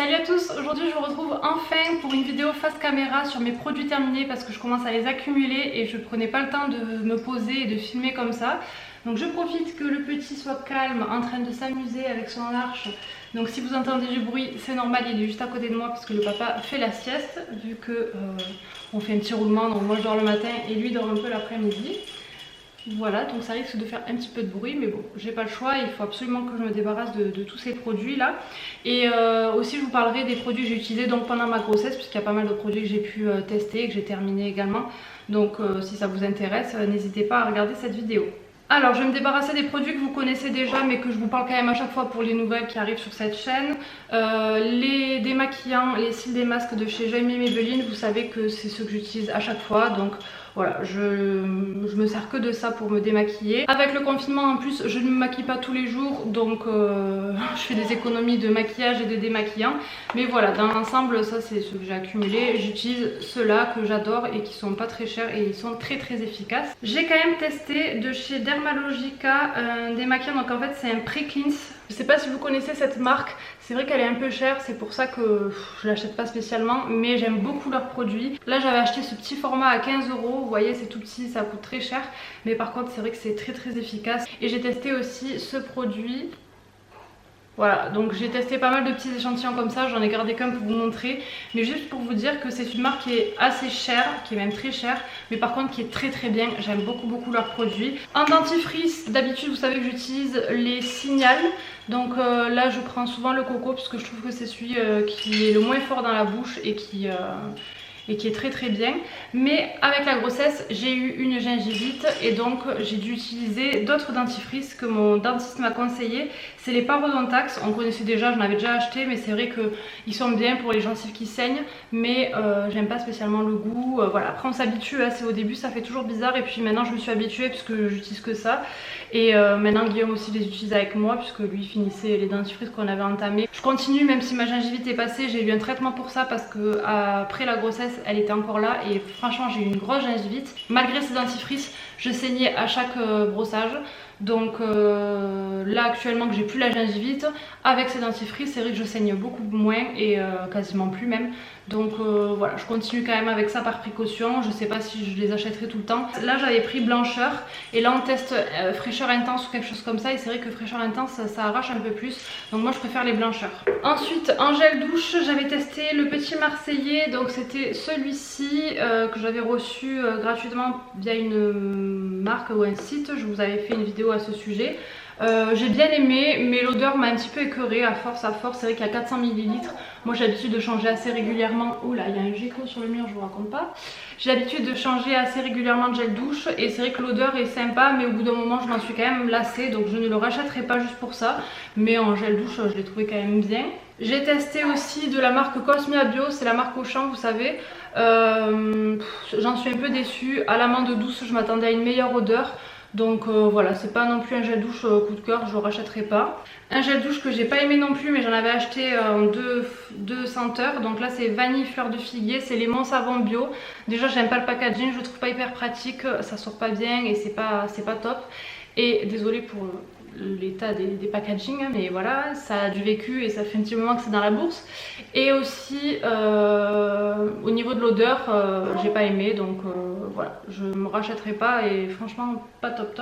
Salut à tous, aujourd'hui je vous retrouve enfin pour une vidéo face caméra sur mes produits terminés parce que je commence à les accumuler et je prenais pas le temps de me poser et de filmer comme ça. Donc je profite que le petit soit calme en train de s'amuser avec son arche. Donc si vous entendez du bruit c'est normal, il est juste à côté de moi parce que le papa fait la sieste vu que on fait un petit roulement, donc moi je dors le matin et lui dort un peu l'après-midi. Voilà, donc ça risque de faire un petit peu de bruit, mais bon, j'ai pas le choix, il faut absolument que je me débarrasse de tous ces produits là. Et aussi je vous parlerai des produits que j'ai utilisés donc pendant ma grossesse, puisqu'il y a pas mal de produits que j'ai pu tester et que j'ai terminé également. Donc si ça vous intéresse, n'hésitez pas à regarder cette vidéo. Alors je vais me débarrasser des produits que vous connaissez déjà mais que je vous parle quand même à chaque fois pour les nouvelles qui arrivent sur cette chaîne. Les démaquillants, les cils des masques de chez Jamie Maybelline, vous savez que c'est ceux que j'utilise à chaque fois. Donc voilà, je me sers que de ça pour me démaquiller. Avec le confinement en plus je ne me maquille pas tous les jours, donc je fais des économies de maquillage et de démaquillant. Mais voilà, dans l'ensemble ça c'est ce que j'ai accumulé. J'utilise ceux-là que j'adore et qui sont pas très chers et ils sont très efficaces. J'ai quand même testé de chez Dermalogica un démaquillant, donc en fait c'est un pré-cleanse. Je sais pas si vous connaissez cette marque, c'est vrai qu'elle est un peu chère, c'est pour ça que je l'achète pas spécialement, mais j'aime beaucoup leurs produits. Là j'avais acheté ce petit format à 15 €, vous voyez c'est tout petit, ça coûte très cher, mais par contre c'est vrai que c'est très efficace. Et j'ai testé aussi ce produit. Voilà, donc j'ai testé pas mal de petits échantillons comme ça, j'en ai gardé qu'un pour vous montrer. Mais juste pour vous dire que c'est une marque qui est assez chère, qui est même très chère, mais par contre qui est très bien, j'aime beaucoup leurs produits. En dentifrice, d'habitude vous savez que j'utilise les Signal. Donc là je prends souvent le coco puisque je trouve que c'est celui qui est le moins fort dans la bouche et qui est très bien. Mais avec la grossesse j'ai eu une gingivite et donc j'ai dû utiliser d'autres dentifrices que mon dentiste m'a conseillé. C'est les Parodontax, on connaissait déjà, j'en avais déjà acheté, mais c'est vrai qu'ils sont bien pour les gencives qui saignent, mais j'aime pas spécialement le goût. Voilà, après on s'habitue, hein, c'est au début ça fait toujours bizarre et puis maintenant je me suis habituée puisque j'utilise que ça. Et maintenant Guillaume aussi les utilise avec moi puisque lui finissait les dentifrices qu'on avait entamés. Je continue même si ma gingivite est passée, j'ai eu un traitement pour ça parce que après la grossesse elle était encore là et franchement j'ai eu une grosse gingivite. Malgré ces dentifrices je saignais à chaque brossage. Donc là actuellement que j'ai plus la gingivite, avec ces dentifrices c'est vrai que je saigne beaucoup moins et quasiment plus même. Donc voilà, je continue quand même avec ça par précaution. Je sais pas si je les achèterai tout le temps. Là j'avais pris blancheur et là on teste fraîcheur intense ou quelque chose comme ça. Et c'est vrai que fraîcheur intense ça arrache un peu plus. Donc moi je préfère les blancheurs. Ensuite en gel douche j'avais testé le petit marseillais. Donc c'était celui-ci que j'avais reçu gratuitement via une marque ou un site. Je vous avais fait une vidéo à ce sujet. J'ai bien aimé mais l'odeur m'a un petit peu écœurée à force. C'est vrai qu'il y a 400 ml. Moi j'ai l'habitude de changer assez régulièrement. Oula, il y a un gecko sur le mur, je vous raconte pas. J'ai l'habitude de changer assez régulièrement de gel douche et c'est vrai que l'odeur est sympa, mais au bout d'un moment je m'en suis quand même lassée, donc je ne le rachèterai pas juste pour ça. Mais en gel douche je l'ai trouvé quand même bien. J'ai testé aussi de la marque Cosmia Bio, c'est la marque Auchan vous savez. J'en suis un peu déçue. À l'amande douce je m'attendais à une meilleure odeur. Donc voilà, c'est pas non plus un gel douche coup de cœur, je le rachèterai pas. Un gel douche que j'ai pas aimé non plus mais j'en avais acheté en deux senteurs. Donc là c'est vanille fleur de figuier, c'est lemon savon bio. Déjà j'aime pas le packaging, je le trouve pas hyper pratique, ça sort pas bien et c'est pas top. Et désolée pour l'état des packaging, mais voilà, ça a du vécu et ça fait un petit moment que c'est dans la bourse. Et aussi au niveau de l'odeur j'ai pas aimé, donc voilà, je me rachèterai pas et franchement pas top.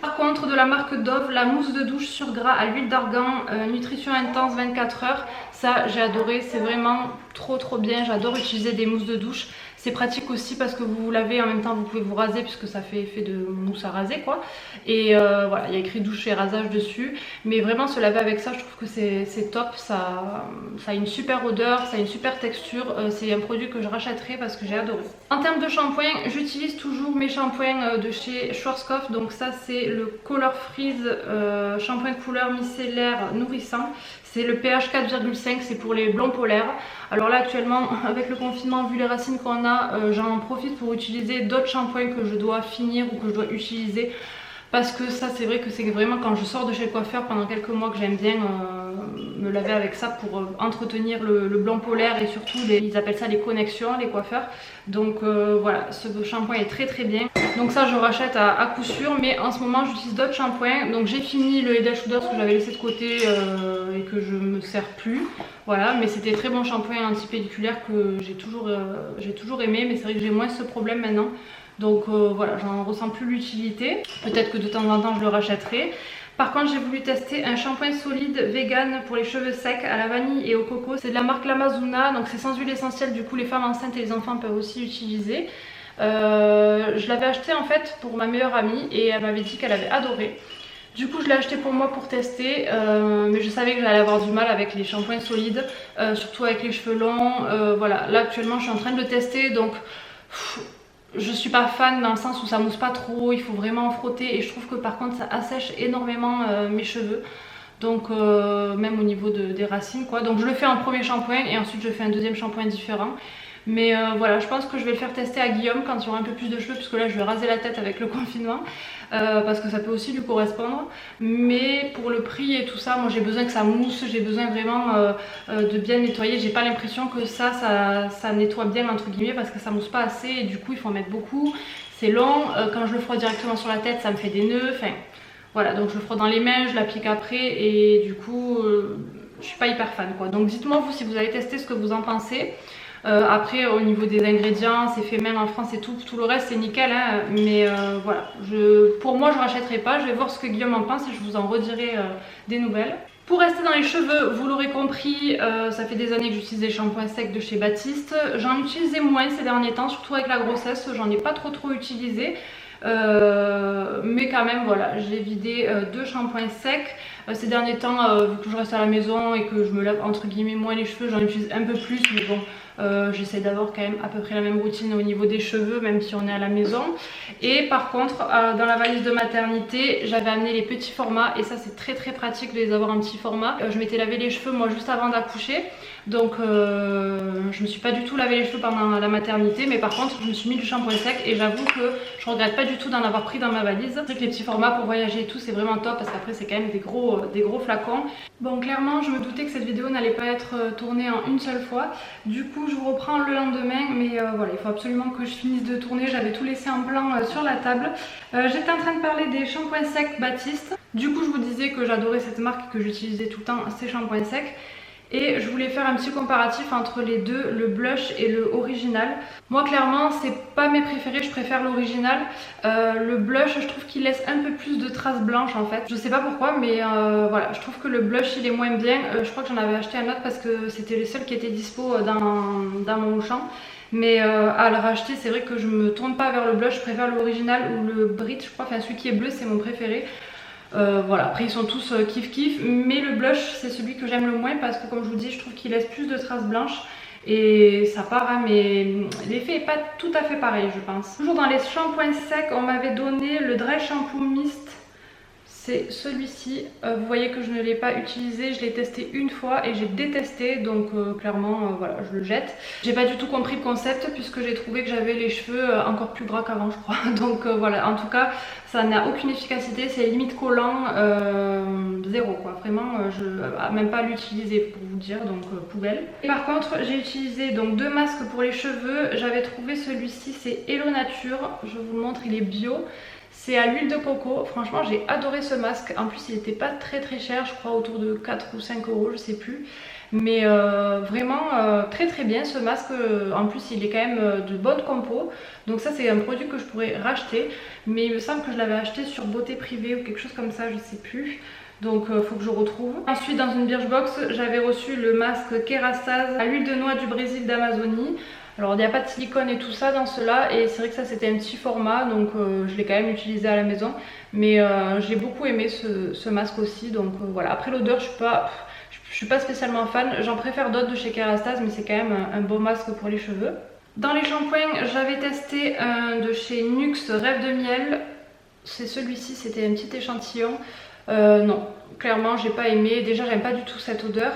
Par contre de la marque Dove, la mousse de douche sur gras à l'huile d'argan, nutrition intense 24 heures, ça j'ai adoré, c'est vraiment trop bien, j'adore utiliser des mousses de douche. C'est pratique aussi parce que vous vous lavez en même temps vous pouvez vous raser puisque ça fait effet de mousse à raser quoi. Et voilà, il y a écrit douche et rasage dessus. Mais vraiment se laver avec ça je trouve que c'est top, ça a une super odeur, ça a une super texture. C'est un produit que je rachèterai parce que j'ai adoré. En termes de shampoing, j'utilise toujours mes shampoings de chez Schwarzkopf. Donc ça c'est le Color Freeze shampoing couleur micellaire nourrissant. C'est le pH 4,5, c'est pour les blonds polaires. Alors là actuellement avec le confinement vu les racines qu'on a, j'en profite pour utiliser d'autres shampoings que je dois finir ou que je dois utiliser. Parce que ça c'est vrai que c'est vraiment quand je sors de chez le coiffeur pendant quelques mois que j'aime bien me laver avec ça pour entretenir le blanc polaire et surtout ils appellent ça les connexions les coiffeurs. Donc voilà, ce shampoing est très bien. Donc ça je rachète à coup sûr, mais en ce moment j'utilise d'autres shampoings. Donc j'ai fini le Head & Shoulders que j'avais laissé de côté et que je me sers plus. Voilà, mais c'était très bon shampoing anti-pelliculaire que j'ai toujours aimé, mais c'est vrai que j'ai moins ce problème maintenant. Donc voilà, j'en ressens plus l'utilité. Peut-être que de temps en temps je le rachèterai. Par contre j'ai voulu tester un shampoing solide vegan pour les cheveux secs à la vanille et au coco. C'est de la marque Lamazuna, donc c'est sans huile essentielle, du coup les femmes enceintes et les enfants peuvent aussi utiliser. Je l'avais acheté en fait pour ma meilleure amie et elle m'avait dit qu'elle avait adoré. Du coup je l'ai acheté pour moi pour tester, mais je savais que j'allais avoir du mal avec les shampoings solides, surtout avec les cheveux longs. Voilà, là actuellement je suis en train de le tester, donc je suis pas fan dans le sens où ça mousse pas trop, il faut vraiment en frotter et je trouve que par contre ça assèche énormément mes cheveux. Donc même au niveau des racines quoi. Donc je le fais en premier shampoing et ensuite je fais un deuxième shampoing différent. Mais voilà, je pense que je vais le faire tester à Guillaume quand il aura un peu plus de cheveux, puisque là je vais raser la tête avec le confinement, parce que ça peut aussi lui correspondre. Mais pour le prix et tout ça, moi j'ai besoin que ça mousse, j'ai besoin vraiment de bien nettoyer. J'ai pas l'impression que ça nettoie bien entre guillemets, parce que ça mousse pas assez et du coup il faut en mettre beaucoup. C'est long, quand je le frotte directement sur la tête ça me fait des nœuds, enfin voilà, donc je le frotte dans les mains, je l'applique après et du coup je suis pas hyper fan quoi. Donc dites-moi vous si vous avez testé ce que vous en pensez. Après au niveau des ingrédients c'est fait main en France et tout le reste c'est nickel hein, mais voilà, pour moi je rachèterai pas, je vais voir ce que Guillaume en pense et je vous en redirai des nouvelles. Pour rester dans les cheveux, vous l'aurez compris, ça fait des années que j'utilise des shampoings secs de chez Baptiste. J'en utilisais moins ces derniers temps, surtout avec la grossesse, j'en ai pas trop utilisé. Mais quand même voilà, j'ai vidé 2 shampoings secs. Ces derniers temps, vu que je reste à la maison et que je me lave entre guillemets moins les cheveux, j'en utilise un peu plus, mais bon, j'essaie d'avoir quand même à peu près la même routine au niveau des cheveux, même si on est à la maison. Et par contre, dans la valise de maternité, j'avais amené les petits formats et ça c'est très pratique de les avoir en petit format. Je m'étais lavé les cheveux moi juste avant d'accoucher, donc je me suis pas du tout lavé les cheveux pendant la maternité, mais par contre je me suis mis du shampoing sec et j'avoue que je regrette pas du tout d'en avoir pris dans ma valise. C'est vrai que les petits formats pour voyager et tout c'est vraiment top, parce qu'après c'est quand même des gros flacons. Bon, clairement je me doutais que cette vidéo n'allait pas être tournée en une seule fois, du coup je vous reprends le lendemain, mais voilà, il faut absolument que je finisse de tourner, j'avais tout laissé en plan sur la table. J'étais en train de parler des shampoings secs Baptiste. Du coup je vous disais que j'adorais cette marque, que j'utilisais tout le temps ces shampoings secs. Et je voulais faire un petit comparatif entre les deux, le blush et le original. Moi clairement c'est pas mes préférés, je préfère l'original. Le blush je trouve qu'il laisse un peu plus de traces blanches en fait. Je sais pas pourquoi mais voilà, je trouve que le blush il est moins bien. Je crois que j'en avais acheté un autre parce que c'était le seul qui était dispo dans mon champ. Mais à le racheter c'est vrai que je me tourne pas vers le blush, je préfère l'original ou le Brit je crois, enfin celui qui est bleu c'est mon préféré. Voilà, après ils sont tous kiff, mais le blush c'est celui que j'aime le moins parce que comme je vous dis je trouve qu'il laisse plus de traces blanches et ça part hein, mais l'effet est pas tout à fait pareil je pense. Toujours dans les shampoings secs, on m'avait donné le Dry Shampoo Mist. C'est celui-ci, vous voyez que je ne l'ai pas utilisé, je l'ai testé une fois et j'ai détesté, donc clairement voilà, je le jette. J'ai pas du tout compris le concept puisque j'ai trouvé que j'avais les cheveux encore plus gras qu'avant je crois. Donc voilà, en tout cas ça n'a aucune efficacité, c'est limite collant, zéro quoi, vraiment même pas l'utiliser pour vous dire, donc poubelle. Et par contre j'ai utilisé donc 2 masques pour les cheveux, j'avais trouvé celui-ci, c'est Hello Nature, je vous le montre, il est bio. C'est à l'huile de coco, franchement j'ai adoré ce masque, en plus il n'était pas très cher, je crois autour de 4 ou 5 euros, je sais plus. Mais vraiment très bien ce masque, en plus il est quand même de bonne compo. Donc ça c'est un produit que je pourrais racheter, mais il me semble que je l'avais acheté sur Beauté Privée ou quelque chose comme ça, je sais plus. Donc faut que je retrouve. Ensuite dans une Birchbox j'avais reçu le masque Kerastase à l'huile de noix du Brésil d'Amazonie. Alors il n'y a pas de silicone et tout ça dans cela et c'est vrai que ça c'était un petit format, donc je l'ai quand même utilisé à la maison. Mais j'ai beaucoup aimé ce masque aussi, donc voilà. Après l'odeur je suis pas spécialement fan, j'en préfère d'autres de chez Kerastase mais c'est quand même un bon masque pour les cheveux. Dans les shampoings j'avais testé un de chez Nuxe Rêve de Miel, c'est celui-ci, c'était un petit échantillon. Non, clairement j'ai pas aimé, déjà j'aime pas du tout cette odeur.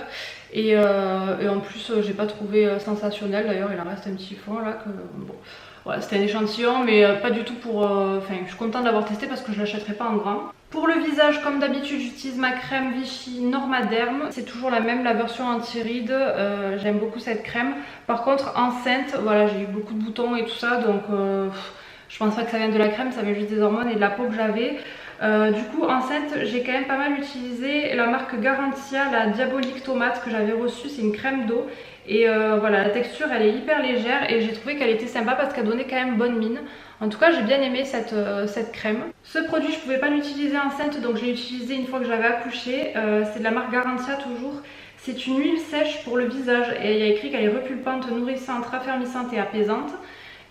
Et en plus j'ai pas trouvé sensationnel, d'ailleurs il en reste un petit fond là que bon voilà, c'était un échantillon mais pas du tout pour enfin je suis contente d'avoir testé parce que je l'achèterai pas en grand. Pour le visage comme d'habitude j'utilise ma crème Vichy Normaderm, c'est toujours la même, la version anti-rides, j'aime beaucoup cette crème. Par contre enceinte voilà j'ai eu beaucoup de boutons et tout ça donc Je pense pas que ça vient de la crème, ça vient juste des hormones et de la peau que j'avais. Du coup enceinte j'ai quand même pas mal utilisé la marque Garantia, la Diabolique Tomate que j'avais reçue, c'est une crème d'eau. Et voilà, la texture elle est hyper légère et j'ai trouvé qu'elle était sympa parce qu'elle donnait quand même bonne mine. En tout cas j'ai bien aimé cette crème. Ce produit je pouvais pas l'utiliser enceinte donc je l'ai utilisé une fois que j'avais accouché. C'est de la marque Garantia toujours. C'est une huile sèche pour le visage et il y a écrit qu'elle est repulpante, nourrissante, raffermissante et apaisante.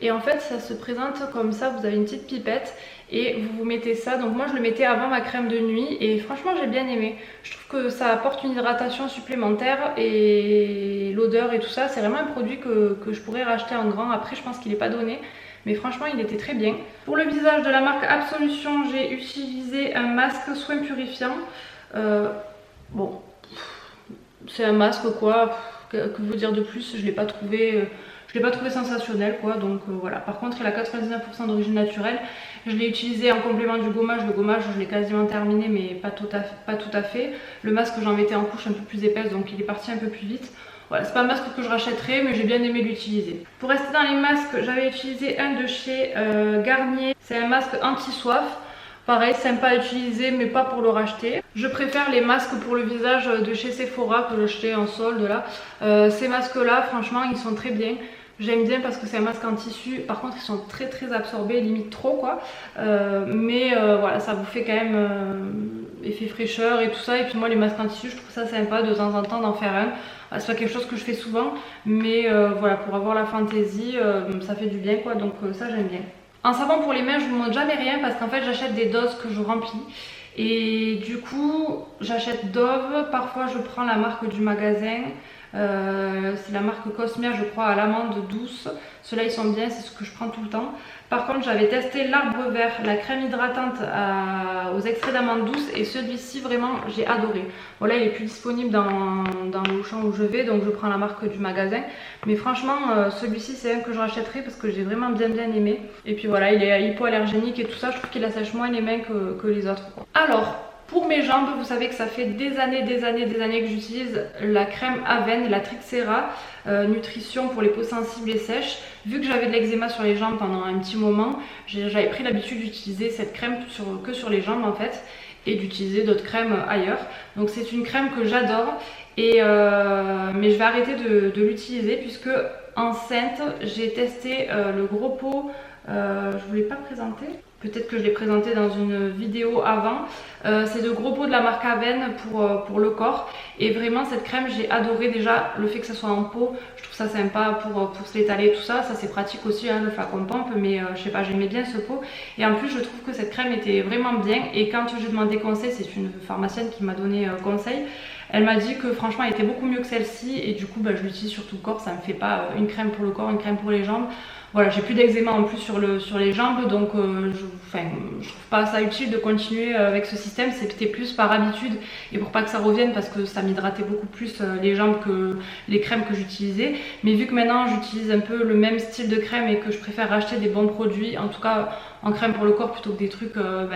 Et en fait ça se présente comme ça, vous avez une petite pipette et vous mettez ça. Donc moi je le mettais avant ma crème de nuit et franchement j'ai bien aimé. Je trouve que ça apporte une hydratation supplémentaire et l'odeur et tout ça, c'est vraiment un produit que je pourrais racheter en grand. Après je pense qu'il n'est pas donné. Mais franchement il était très bien. Pour le visage de la marque Absolution, j'ai utilisé un masque soin purifiant. Bon, c'est un masque quoi, que vous dire de plus, je l'ai pas trouvé sensationnel quoi, donc voilà. Par contre il a 99% d'origine naturelle. Je l'ai utilisé en complément du gommage. Le gommage je l'ai quasiment terminé mais pas tout à fait. Le masque j'en mettais en couche un peu plus épaisse donc il est parti un peu plus vite. Voilà, c'est pas un masque que je rachèterai mais j'ai bien aimé l'utiliser. Pour rester dans les masques, j'avais utilisé un de chez Garnier. C'est un masque anti-soif. Pareil, sympa à utiliser mais pas pour le racheter. Je préfère les masques pour le visage de chez Sephora que j'ai acheté en solde là. Ces masques là franchement ils sont très bien. J'aime bien parce que c'est un masque en tissu. Par contre ils sont très absorbés, limite trop quoi. Voilà, ça vous fait quand même effet fraîcheur et tout ça. Et puis moi les masques en tissu je trouve ça sympa de temps en temps d'en faire un. C'est pas quelque chose que je fais souvent mais voilà, pour avoir la fantaisie ça fait du bien quoi, donc ça j'aime bien. En savon pour les mains je vous montre jamais rien parce qu'en fait j'achète des doses que je remplis. Et du coup j'achète Dove, parfois je prends la marque du magasin. C'est la marque Cosmere je crois, à l'amande douce. Ceux-là ils sont bien, c'est ce que je prends tout le temps. Par contre j'avais testé l'arbre vert, la crème hydratante aux extraits d'amande douce et celui-ci vraiment j'ai adoré. Voilà, il est plus disponible dans le Auchan où je vais donc je prends la marque du magasin. Mais franchement celui-ci c'est un que je rachèterai parce que j'ai vraiment bien aimé. Et puis voilà, il est hypoallergénique et tout ça, je trouve qu'il assèche moins les mains que les autres. Alors pour mes jambes, vous savez que ça fait des années que j'utilise la crème Aven, la Trixera Nutrition pour les peaux sensibles et sèches. Vu que j'avais de l'eczéma sur les jambes pendant un petit moment, j'avais pris l'habitude d'utiliser cette crème que sur les jambes en fait, et d'utiliser d'autres crèmes ailleurs. Donc c'est une crème que j'adore, mais je vais arrêter de l'utiliser puisque enceinte j'ai testé le gros pot. Je voulais pas présenter. Peut-être que je l'ai présenté dans une vidéo avant. C'est de gros pots de la marque Aven pour le corps. Et vraiment cette crème j'ai adoré. Déjà le fait que ça soit en pot, je trouve ça sympa pour se l'étaler tout ça. Ça c'est pratique aussi hein, le flacon pompe. Mais je sais pas, j'aimais bien ce pot. Et en plus je trouve que cette crème était vraiment bien. Et quand j'ai demandé conseil, c'est une pharmacienne qui m'a donné conseil. Elle m'a dit que franchement elle était beaucoup mieux que celle-ci. Et du coup je l'utilise sur tout le corps. Ça me fait pas une crème pour le corps, une crème pour les jambes. Voilà, j'ai plus d'eczéma en plus sur les jambes, donc je trouve pas ça utile de continuer avec ce système. C'était plus par habitude et pour pas que ça revienne parce que ça m'hydratait beaucoup plus les jambes que les crèmes que j'utilisais. Mais vu que maintenant j'utilise un peu le même style de crème et que je préfère racheter des bons produits, en tout cas en crème pour le corps plutôt que des trucs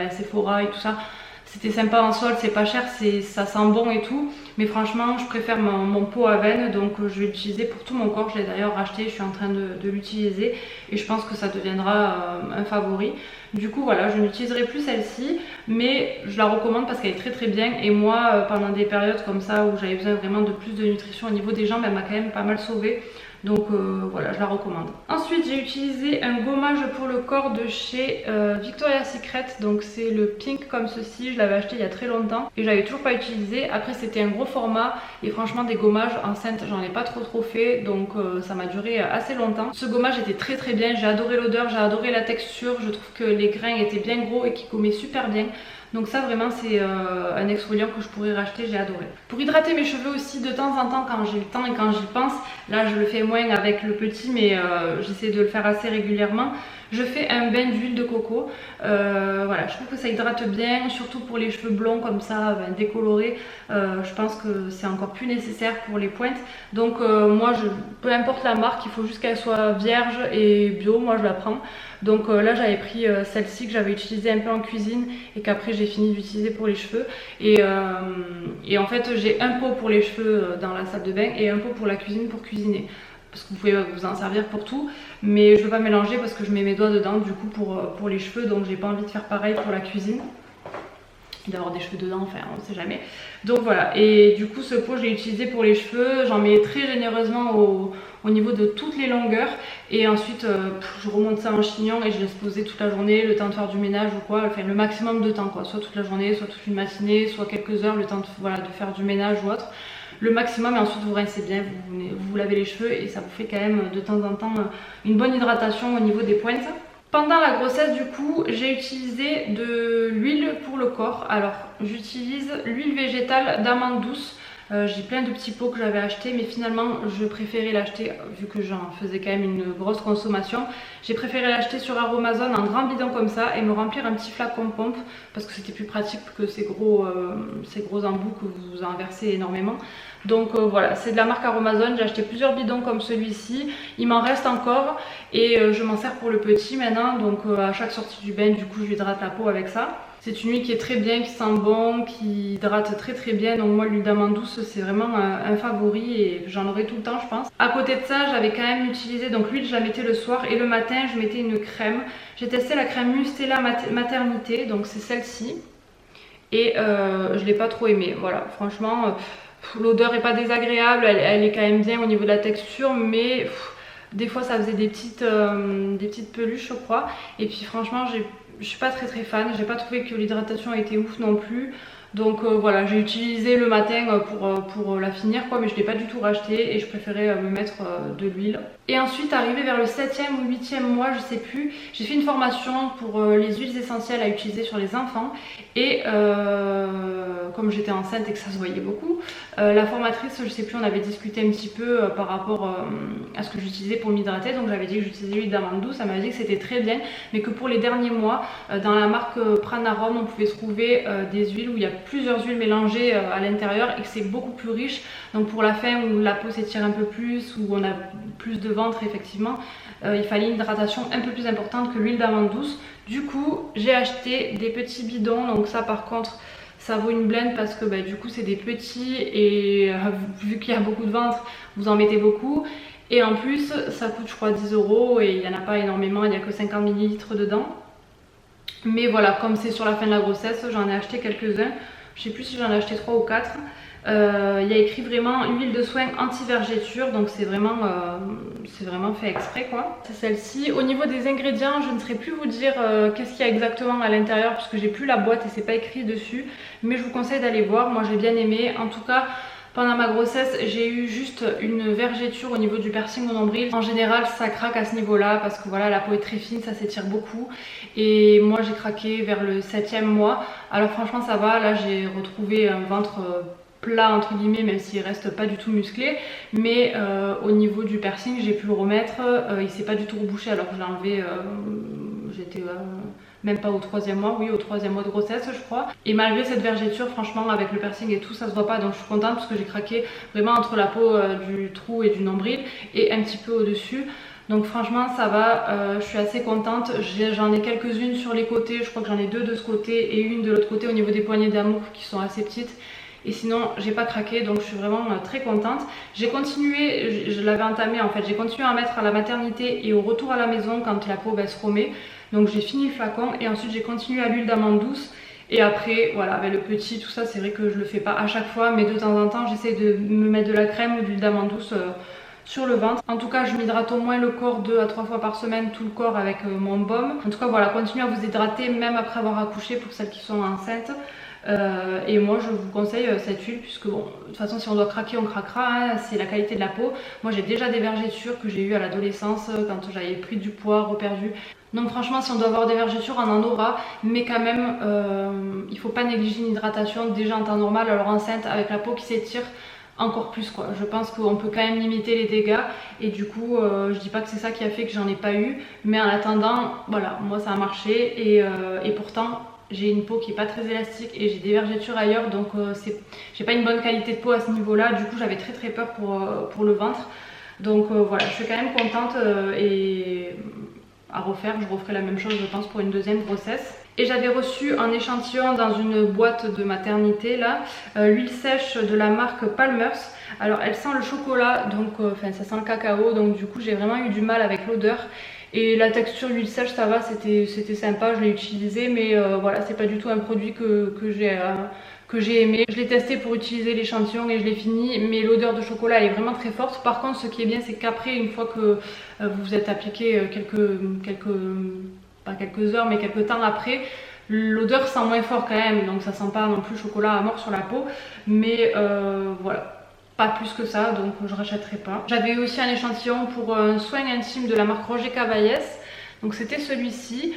Sephora et tout ça. C'était sympa en solde, c'est pas cher, ça sent bon et tout. Mais franchement, je préfère mon pot Aven, donc je vais l'utiliser pour tout mon corps. Je l'ai d'ailleurs racheté, je suis en train de l'utiliser et je pense que ça deviendra un favori. Du coup, voilà, je n'utiliserai plus celle-ci, mais je la recommande parce qu'elle est très bien. Et moi, pendant des périodes comme ça où j'avais besoin vraiment de plus de nutrition au niveau des jambes, elle m'a quand même pas mal sauvée. Donc voilà, je la recommande. Ensuite j'ai utilisé un gommage pour le corps de chez Victoria's Secret. Donc c'est le pink comme ceci, je l'avais acheté il y a très longtemps et j'avais toujours pas utilisé. Après c'était un gros format et franchement des gommages enceintes j'en ai pas trop fait, donc ça m'a duré assez longtemps. Ce gommage était très bien, j'ai adoré l'odeur, j'ai adoré la texture. Je trouve que les grains étaient bien gros et qui gommaient super bien. Donc ça vraiment c'est un exfoliant que je pourrais racheter, j'ai adoré. Pour hydrater mes cheveux aussi de temps en temps quand j'ai le temps et quand j'y pense, là je le fais moins avec le petit mais j'essaie de le faire assez régulièrement. Je fais un bain d'huile de coco, voilà, je trouve que ça hydrate bien, surtout pour les cheveux blonds comme ça, décolorés. Je pense que c'est encore plus nécessaire pour les pointes. Donc moi, peu importe la marque, il faut juste qu'elle soit vierge et bio, moi je la prends. Donc là j'avais pris celle-ci que j'avais utilisée un peu en cuisine et qu'après j'ai fini d'utiliser pour les cheveux. Et en fait j'ai un pot pour les cheveux dans la salle de bain et un pot pour la cuisine pour cuisiner. parce que vous pouvez vous en servir pour tout, mais je veux pas mélanger parce que je mets mes doigts dedans du coup pour les cheveux, donc j'ai pas envie de faire pareil pour la cuisine, d'avoir des cheveux dedans, enfin on sait jamais. Donc voilà, et du coup ce pot je l'ai utilisé pour les cheveux, j'en mets très généreusement au niveau de toutes les longueurs, et ensuite je remonte ça en chignon et je laisse poser toute la journée, le temps de faire du ménage ou quoi, enfin le maximum de temps quoi, soit toute la journée, soit toute une matinée, soit quelques heures, le temps de, voilà, de faire du ménage ou autre, le maximum, et ensuite vous rincez bien, vous lavez les cheveux et ça vous fait quand même de temps en temps une bonne hydratation au niveau des pointes. Pendant la grossesse du coup j'ai utilisé de l'huile pour le corps. Alors j'utilise l'huile végétale d'amande douce. J'ai plein de petits pots que j'avais achetés, mais finalement je préférais l'acheter, vu que j'en faisais quand même une grosse consommation, j'ai préféré l'acheter sur Aromazone, un grand bidon comme ça, et me remplir un petit flacon pompe parce que c'était plus pratique que ces gros embouts que vous en versez énormément. Donc voilà, c'est de la marque Aromazone, j'ai acheté plusieurs bidons comme celui-ci, il m'en reste encore et je m'en sers pour le petit maintenant, donc à chaque sortie du bain du coup je lui hydrate la peau avec ça. C'est une huile qui est très bien, qui sent bon, qui hydrate très bien, donc moi l'huile d'amande douce c'est vraiment un favori et j'en aurai tout le temps je pense. À côté de ça j'avais quand même utilisé, donc l'huile je la mettais le soir et le matin je mettais une crème. J'ai testé la crème Mustela Maternité, donc c'est celle-ci, et je l'ai pas trop aimée, voilà franchement. L'odeur est pas désagréable, elle est quand même bien au niveau de la texture, mais des fois ça faisait des petites peluches je crois. Et puis franchement je suis pas très fan, j'ai pas trouvé que l'hydratation était ouf non plus. Donc voilà, j'ai utilisé le matin pour la finir quoi, mais je l'ai pas du tout racheté et je préférais me mettre de l'huile. Et ensuite arrivé vers le 7e ou 8e mois, je sais plus, j'ai fait une formation pour les huiles essentielles à utiliser sur les enfants. Et comme j'étais enceinte et que ça se voyait beaucoup, la formatrice, je sais plus, on avait discuté un petit peu par rapport à ce que j'utilisais pour m'hydrater. Donc j'avais dit que j'utilisais l'huile d'amande douce, elle m'avait dit que c'était très bien, mais que pour les derniers mois, dans la marque Pranarum, on pouvait trouver des huiles où il y a plusieurs huiles mélangées à l'intérieur et que c'est beaucoup plus riche. Donc pour la fin où la peau s'étire un peu plus, où on a plus de ventre effectivement, il fallait une hydratation un peu plus importante que l'huile d'amande douce. Du coup j'ai acheté des petits bidons, donc ça par contre ça vaut une blinde parce que du coup c'est des petits et vu qu'il y a beaucoup de ventre vous en mettez beaucoup. Et en plus ça coûte je crois 10 € et il n'y en a pas énormément, il n'y a que 50 ml dedans. Mais voilà, comme c'est sur la fin de la grossesse, j'en ai acheté quelques-uns. Je sais plus si j'en ai acheté 3 ou 4. Il y a écrit vraiment huile de soin anti-vergéture, donc c'est vraiment fait exprès quoi. C'est celle-ci. Au niveau des ingrédients, je ne saurais plus vous dire qu'est-ce qu'il y a exactement à l'intérieur puisque j'ai plus la boîte et c'est pas écrit dessus. Mais je vous conseille d'aller voir, moi j'ai bien aimé. En tout cas, pendant ma grossesse, j'ai eu juste une vergéture au niveau du piercing au nombril. En général, ça craque à ce niveau-là parce que voilà, la peau est très fine, ça s'étire beaucoup. Et moi, j'ai craqué vers le 7e mois. Alors franchement, ça va. Là, j'ai retrouvé un ventre plat entre guillemets, même s'il reste pas du tout musclé. Mais au niveau du piercing, j'ai pu le remettre. Il s'est pas du tout rebouché alors que je l'ai enlevé. J'étais même pas au 3e mois, oui au 3e mois de grossesse je crois. Et malgré cette vergéture, franchement avec le piercing et tout ça se voit pas, donc je suis contente parce que j'ai craqué vraiment entre la peau du trou et du nombril et un petit peu au dessus. Donc franchement ça va, je suis assez contente. J'en ai quelques-unes sur les côtés, je crois que j'en ai 2 de ce côté et une de l'autre côté au niveau des poignées d'amour qui sont assez petites. Et sinon j'ai pas craqué, donc je suis vraiment très contente. J'ai continué, je l'avais entamé en fait, j'ai continué à mettre à la maternité et au retour à la maison quand la peau se remet. Donc j'ai fini le flacon et ensuite j'ai continué à l'huile d'amande douce. Et après voilà, avec le petit tout ça, c'est vrai que je le fais pas à chaque fois, mais de temps en temps j'essaie de me mettre de la crème ou de l'huile d'amande douce sur le ventre. En tout cas je m'hydrate au moins le corps 2 à 3 fois par semaine, tout le corps avec mon baume. En tout cas voilà, continuez à vous hydrater même après avoir accouché pour celles qui sont enceintes. Et moi je vous conseille cette huile puisque bon, de toute façon si on doit craquer on craquera, hein, c'est la qualité de la peau. Moi j'ai déjà des vergetures que j'ai eu à l'adolescence quand j'avais pris du poids, reperdu. Donc franchement si on doit avoir des vergetures on en aura, mais quand même il faut pas négliger une hydratation déjà en temps normal, alors enceinte avec la peau qui s'étire encore plus quoi. Je pense qu'on peut quand même limiter les dégâts et du coup je dis pas que c'est ça qui a fait que j'en ai pas eu, mais en attendant voilà, moi ça a marché et pourtant j'ai une peau qui est pas très élastique et j'ai des vergetures ailleurs, donc j'ai pas une bonne qualité de peau à ce niveau là. Du coup j'avais très peur pour le ventre, donc voilà, je suis quand même contente et à refaire, je referai la même chose je pense pour une deuxième grossesse. Et j'avais reçu un échantillon dans une boîte de maternité là, l'huile sèche de la marque Palmer's. Alors elle sent le chocolat, donc ça sent le cacao, donc du coup j'ai vraiment eu du mal avec l'odeur. Et la texture l'huile sèche ça va, c'était sympa, je l'ai utilisé, mais voilà, c'est pas du tout un produit que j'ai aimé. Je l'ai testé pour utiliser l'échantillon et je l'ai fini, mais l'odeur de chocolat elle est vraiment très forte. Par contre ce qui est bien c'est qu'après, une fois que vous vous êtes appliqué pas quelques heures mais quelques temps après, l'odeur sent moins fort quand même, donc ça sent pas non plus chocolat à mort sur la peau, mais voilà, pas plus que ça, donc je rachèterai pas. J'avais eu aussi un échantillon pour un soin intime de la marque Roger Cavaillès, donc c'était celui-ci.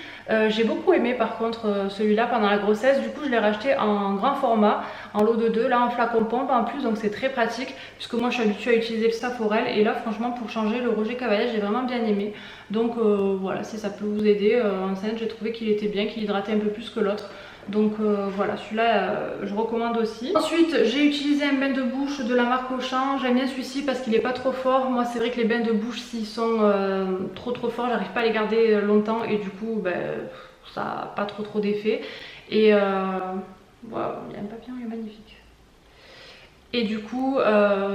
J'ai beaucoup aimé par contre celui-là pendant la grossesse, du coup je l'ai racheté en grand format, en lot de 2, là en flacon pompe en plus, donc c'est très pratique puisque moi je suis habituée à utiliser le Staphorel et là franchement pour changer le Roger Cavaillès j'ai vraiment bien aimé. Donc voilà, si ça peut vous aider enceinte, j'ai trouvé qu'il était bien, qu'il hydratait un peu plus que l'autre. Donc voilà, celui-là je recommande aussi. Ensuite j'ai utilisé un bain de bouche de la marque Auchan. J'aime bien celui-ci parce qu'il n'est pas trop fort. Moi c'est vrai que les bains de bouche s'ils sont trop forts, j'arrive pas à les garder longtemps et du coup ça n'a pas trop d'effet. Et voilà, il y a un papillon, il est magnifique. Et du coup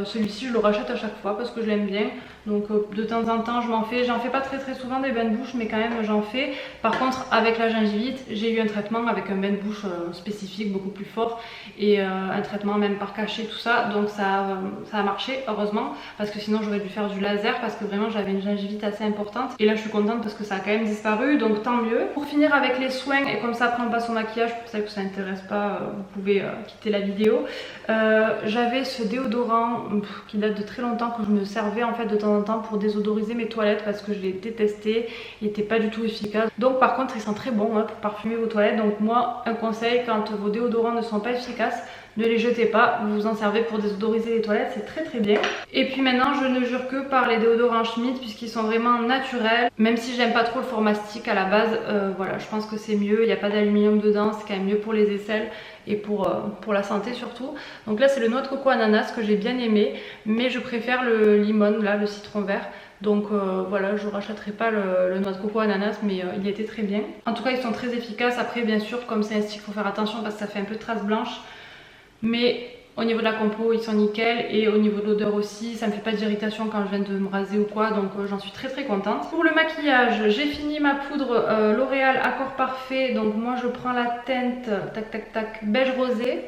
celui-ci je le rachète à chaque fois parce que je l'aime bien. Donc de temps en temps je m'en fais, j'en fais pas très souvent des bains de bouche mais quand même j'en fais. Par contre avec la gingivite j'ai eu un traitement avec un bain de bouche spécifique beaucoup plus fort et un traitement même par cachet tout ça, donc ça a marché heureusement parce que sinon j'aurais dû faire du laser parce que vraiment j'avais une gingivite assez importante et là je suis contente parce que ça a quand même disparu, donc tant mieux. Pour finir avec les soins et comme ça après on passe au maquillage, pour celles que ça n'intéresse pas vous pouvez quitter la vidéo. J'avais ce déodorant qui date de très longtemps que je me servais en fait de temps en temps pour désodoriser mes toilettes parce que je l'ai détesté, il n'était pas du tout efficace. Donc par contre il sent très bon pour parfumer vos toilettes, donc moi un conseil, quand vos déodorants ne sont pas efficaces, ne les jetez pas, vous vous en servez pour désodoriser les toilettes, c'est très bien. Et puis maintenant je ne jure que par les déodorants Schmitt puisqu'ils sont vraiment naturels, même si j'aime pas trop le format stick à la base, voilà, je pense que c'est mieux, il n'y a pas d'aluminium dedans, c'est quand même mieux pour les aisselles et pour la santé surtout. Donc là c'est le noix de coco ananas que j'ai bien aimé, mais je préfère le limon, là le citron vert. Donc voilà, je rachèterai pas le noix de coco ananas, mais il était très bien. En tout cas ils sont très efficaces. Après bien sûr comme c'est un stick, il faut faire attention parce que ça fait un peu de traces blanches. Mais au niveau de la compo ils sont nickel et au niveau de l'odeur aussi, ça me fait pas d'irritation quand je viens de me raser ou quoi, donc j'en suis très contente. Pour le maquillage, j'ai fini ma poudre L'Oréal Accord Parfait, donc moi je prends la teinte tac beige rosé.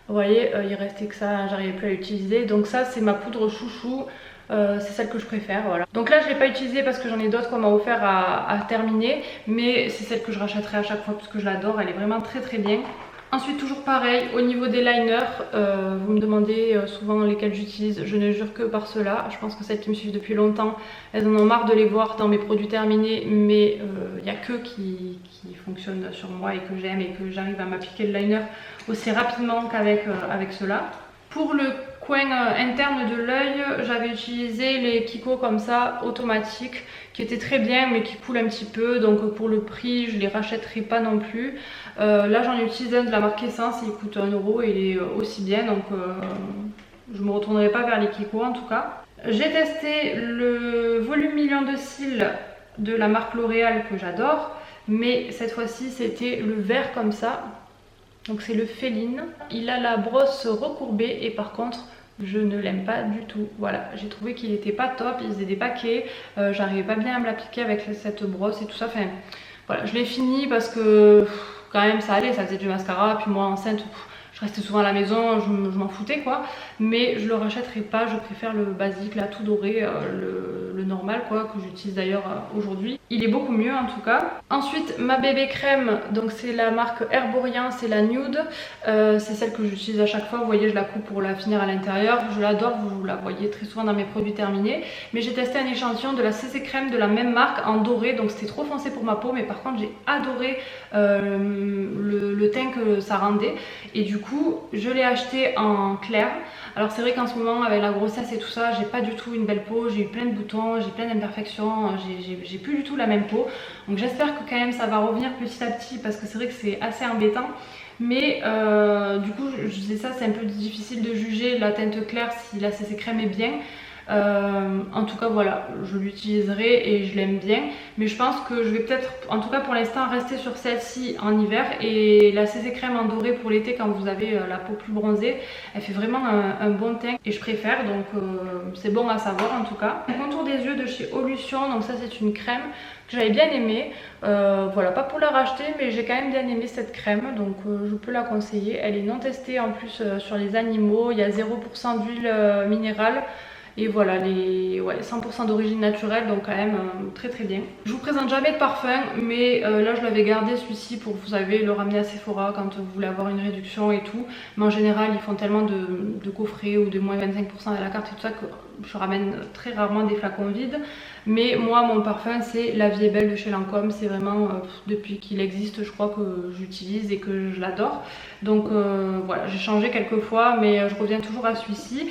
Vous voyez il restait que ça, j'arrivais plus à l'utiliser, donc ça c'est ma poudre chouchou. C'est celle que je préfère, voilà. Donc là je ne l'ai pas utilisée parce que j'en ai d'autres qu'on m'a offert à terminer, mais c'est celle que je rachèterai à chaque fois parce que je l'adore, elle est vraiment très bien. Ensuite toujours pareil, au niveau des liners, vous me demandez souvent lesquels j'utilise, je ne jure que par ceux-là. Je pense que celles qui me suivent depuis longtemps, elles en ont marre de les voir dans mes produits terminés, mais il n'y a que qui fonctionnent sur moi et que j'aime et que j'arrive à m'appliquer le liner aussi rapidement qu'avec ceux-là. Pour le coin interne de l'œil, j'avais utilisé les Kiko comme ça, automatiques, qui étaient très bien mais qui coulent un petit peu, donc pour le prix je les rachèterai pas non plus. Là j'en ai utilisé un de la marque Essence, il coûte 1 € et il est aussi bien, donc je me retournerai pas vers les Kiko en tout cas. J'ai testé le volume million de cils de la marque L'Oréal que j'adore, mais cette fois-ci c'était le vert comme ça. Donc c'est le Féline, il a la brosse recourbée et par contre je ne l'aime pas du tout. Voilà, j'ai trouvé qu'il n'était pas top, il faisait des paquets, j'arrivais pas bien à me l'appliquer avec cette brosse et tout ça. Enfin voilà, je l'ai fini parce que quand même ça allait, ça faisait du mascara, puis moi enceinte je restais souvent à la maison, je m'en foutais quoi, mais je le rachèterai pas, je préfère le basique là tout doré, le normal quoi, que j'utilise d'ailleurs aujourd'hui. Il est beaucoup mieux en tout cas. Ensuite ma bébé crème, donc c'est la marque Herborian, c'est la nude, c'est celle que j'utilise à chaque fois, vous voyez je la coupe pour la finir à l'intérieur, je l'adore, vous la voyez très souvent dans mes produits terminés, mais j'ai testé un échantillon de la CC crème de la même marque en doré, donc c'était trop foncé pour ma peau, mais par contre j'ai adoré le teint que ça rendait et du coup je l'ai acheté en clair. Alors c'est vrai qu'en ce moment avec la grossesse et tout ça, j'ai pas du tout une belle peau, j'ai eu plein de boutons, j'ai plein d'imperfections, j'ai plus du tout la même peau, donc j'espère que quand même ça va revenir petit à petit parce que c'est vrai que c'est assez embêtant. Mais du coup je disais ça, c'est un peu difficile de juger la teinte claire si la CC crème est bien. En tout cas voilà, je l'utiliserai et je l'aime bien, mais je pense que je vais peut-être, en tout cas pour l'instant, rester sur celle-ci en hiver, et la CC crème en doré pour l'été quand vous avez la peau plus bronzée. Elle fait vraiment un bon teint et je préfère, donc c'est bon à savoir en tout cas. Le contour des yeux de chez Olution, donc ça c'est une crème que j'avais bien aimée. Voilà, pas pour la racheter, mais j'ai quand même bien aimé cette crème, donc je peux la conseiller. Elle est non testée en plus sur les animaux, il y a 0% d'huile minérale. Et voilà, les 100% d'origine naturelle, donc quand même très très bien. Je vous présente jamais de parfum, mais là je l'avais gardé celui-ci pour, vous savez, le ramener à Sephora quand vous voulez avoir une réduction et tout. Mais en général, ils font tellement de coffrets ou de moins 25% à la carte et tout ça que je ramène très rarement des flacons vides. Mais moi, mon parfum, c'est La Vie est belle de chez Lancôme. C'est vraiment, depuis qu'il existe, je crois que j'utilise et que je l'adore. Donc voilà, j'ai changé quelques fois, mais je reviens toujours à celui-ci.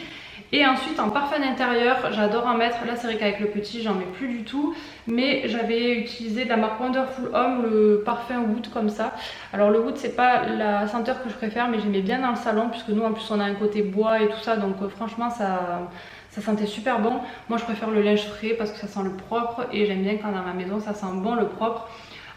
Et ensuite en parfum d'intérieur, j'adore en mettre, là c'est vrai qu'avec le petit j'en mets plus du tout, mais j'avais utilisé de la marque Wonderful Home le parfum Wood comme ça. Alors le Wood c'est pas la senteur que je préfère, mais j'aimais bien dans le salon puisque nous en plus on a un côté bois et tout ça, donc franchement ça sentait super bon. Moi je préfère le linge frais parce que ça sent le propre et j'aime bien quand dans ma maison ça sent bon le propre.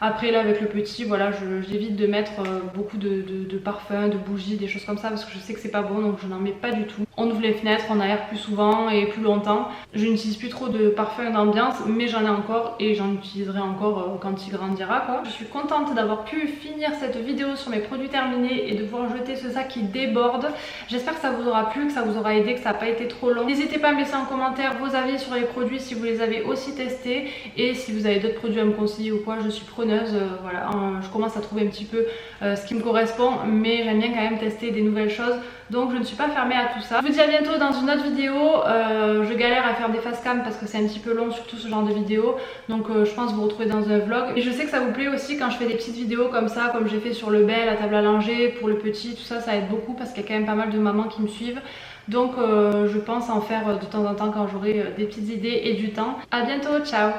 Après là avec le petit, voilà, j'évite de mettre beaucoup de parfums, de bougies, des choses comme ça parce que je sais que c'est pas bon, donc je n'en mets pas du tout. On ouvre les fenêtres, on aère plus souvent et plus longtemps. Je n'utilise plus trop de parfums d'ambiance, mais j'en ai encore et j'en utiliserai encore quand il grandira quoi. Je suis contente d'avoir pu finir cette vidéo sur mes produits terminés et de pouvoir jeter ce sac qui déborde. J'espère que ça vous aura plu, que ça vous aura aidé, que ça n'a pas été trop long. N'hésitez pas à me laisser en commentaire vos avis sur les produits si vous les avez aussi testés, et si vous avez d'autres produits à me conseiller ou quoi, je suis preneuse. Voilà, je commence à trouver un petit peu ce qui me correspond, mais j'aime bien quand même tester des nouvelles choses, donc je ne suis pas fermée à tout ça. Je vous dis à bientôt dans une autre vidéo. Je galère à faire des face cam parce que c'est un petit peu long, surtout ce genre de vidéo, donc je pense vous retrouver dans un vlog. Et je sais que ça vous plaît aussi quand je fais des petites vidéos comme ça, comme j'ai fait sur le Bel, la table à langer, pour le petit, tout ça, ça aide beaucoup parce qu'il y a quand même pas mal de mamans qui me suivent. Donc je pense en faire de temps en temps quand j'aurai des petites idées et du temps. À bientôt, ciao!